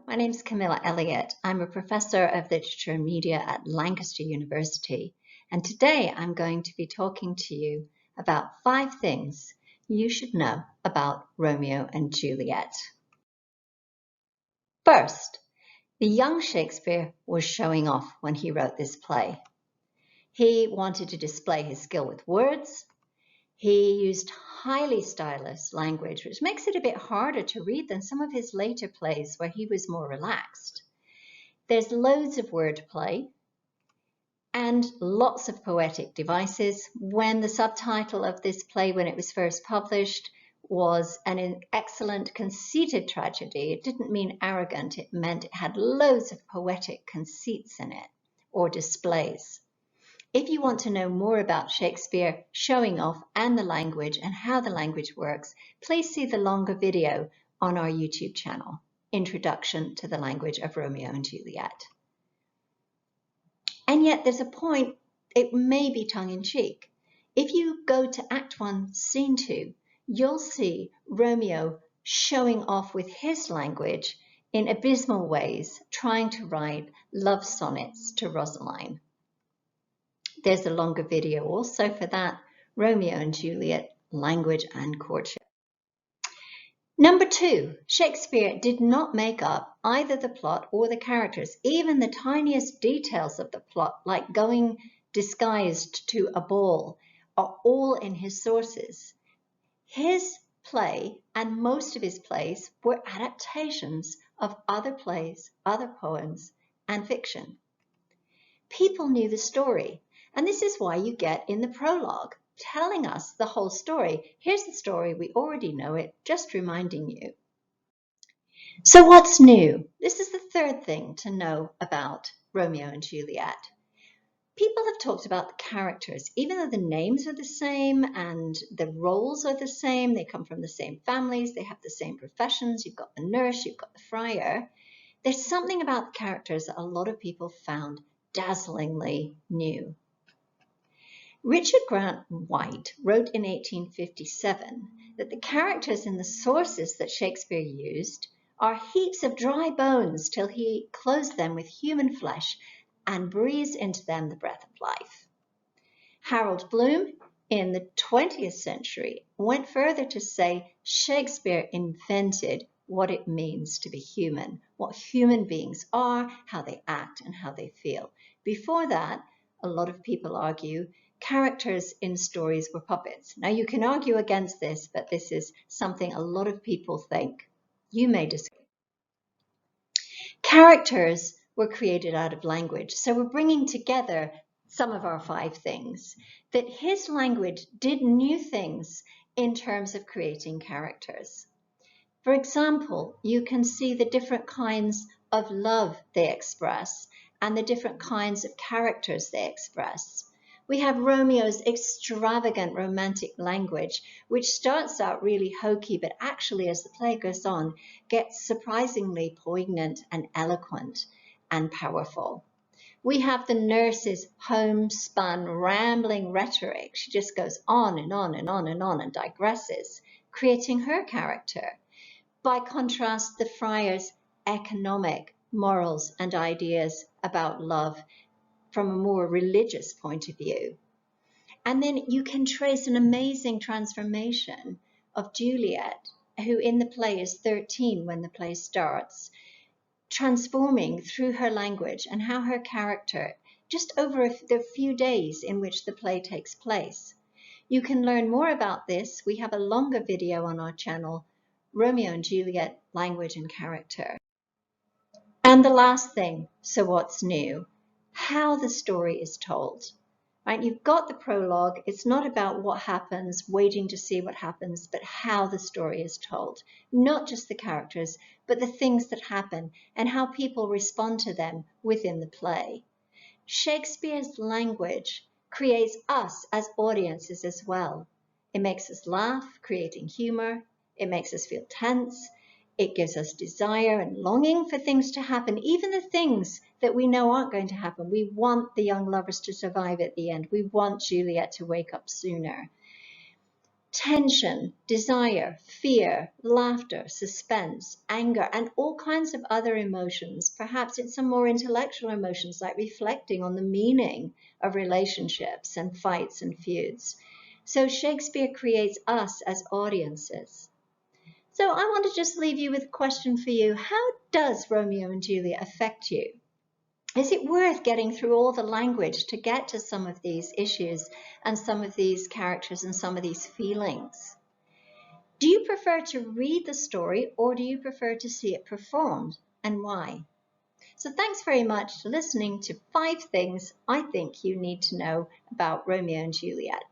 my name's Kamilla Elliot. I'm a professor of literature and media at Lancaster University, and today I'm going to be talking to you about 5 things you should know about Romeo and Juliet. First, the young Shakespeare was showing off when he wrote this play. He wanted to display his skill with words. He used highly stylized language, which makes it a bit harder to read than some of his later plays where he was more relaxed. There's loads of wordplay and lots of poetic devices. When the subtitle of this play, when it was first published, was an excellent conceited tragedy, it didn't mean arrogant, it meant it had loads of poetic conceits in it, or displays. If you want to know more about Shakespeare showing off and the language and how the language works, please see the longer video on our YouTube channel, Introduction to the Language of Romeo and Juliet. And yet there's a point, it may be tongue-in-cheek. If you go to Act 1, Scene 2, you'll see Romeo showing off with his language in abysmal ways, trying to write love sonnets to Rosaline. There's a longer video also for that, Romeo and Juliet, Language and Courtship. Number 2, Shakespeare did not make up either the plot or the characters. Even the tiniest details of the plot, like going disguised to a ball, are all in his sources. His play and most of his plays were adaptations of other plays, other poems, and fiction. People knew the story. And this is why you get in the prologue telling us the whole story. Here's the story, we already know it, just reminding you. So what's new? This is the third thing to know about Romeo and Juliet. People have talked about the characters, even though the names are the same and the roles are the same, they come from the same families, they have the same professions, you've got the nurse, you've got the friar. There's something about the characters that a lot of people found dazzlingly new. Richard Grant White wrote in 1857 that the characters in the sources that Shakespeare used are heaps of dry bones till he clothes them with human flesh and breathes into them the breath of life. Harold Bloom in the 20th century went further to say Shakespeare invented what it means to be human, what human beings are, how they act, and how they feel. Before that, a lot of people argue characters in stories were puppets. Now you can argue against this, but this is something a lot of people think. You may disagree. Characters were created out of language. So we're bringing together some of our 5 things. That his language did new things in terms of creating characters. For example, you can see the different kinds of love they express and the different kinds of characters they express. We have Romeo's extravagant romantic language, which starts out really hokey, but actually as the play goes on, gets surprisingly poignant and eloquent and powerful. We have the nurse's homespun, rambling rhetoric. She just goes on and on and on and on and digresses, creating her character. By contrast, the friar's economic morals and ideas about love from a more religious point of view. And then you can trace an amazing transformation of Juliet, who in the play is 13 when the play starts, transforming through her language and how her character, just over the few days in which the play takes place. You can learn more about this. We have a longer video on our channel, Romeo and Juliet, Language and Character. And the last thing, so what's new? How the story is told. Right? You've got the prologue. It's not about what happens, waiting to see what happens, but how the story is told. Not just the characters, but the things that happen and how people respond to them within the play. Shakespeare's language creates us as audiences as well. It makes us laugh, creating humor. It makes us feel tense. It gives us desire and longing for things to happen, even the things that we know aren't going to happen. We want the young lovers to survive at the end. We want Juliet to wake up sooner. tension, desire, fear, laughter, suspense, anger, and all kinds of other emotions. Perhaps it's some more intellectual emotions like reflecting on the meaning of relationships and fights and feuds. So Shakespeare creates us as audiences. So I want to just leave you with a question for you. How does Romeo and Juliet affect you? Is it worth getting through all the language to get to some of these issues and some of these characters and some of these feelings? Do you prefer to read the story or do you prefer to see it performed, and why? So thanks very much for listening to 5 things I think you need to know about Romeo and Juliet.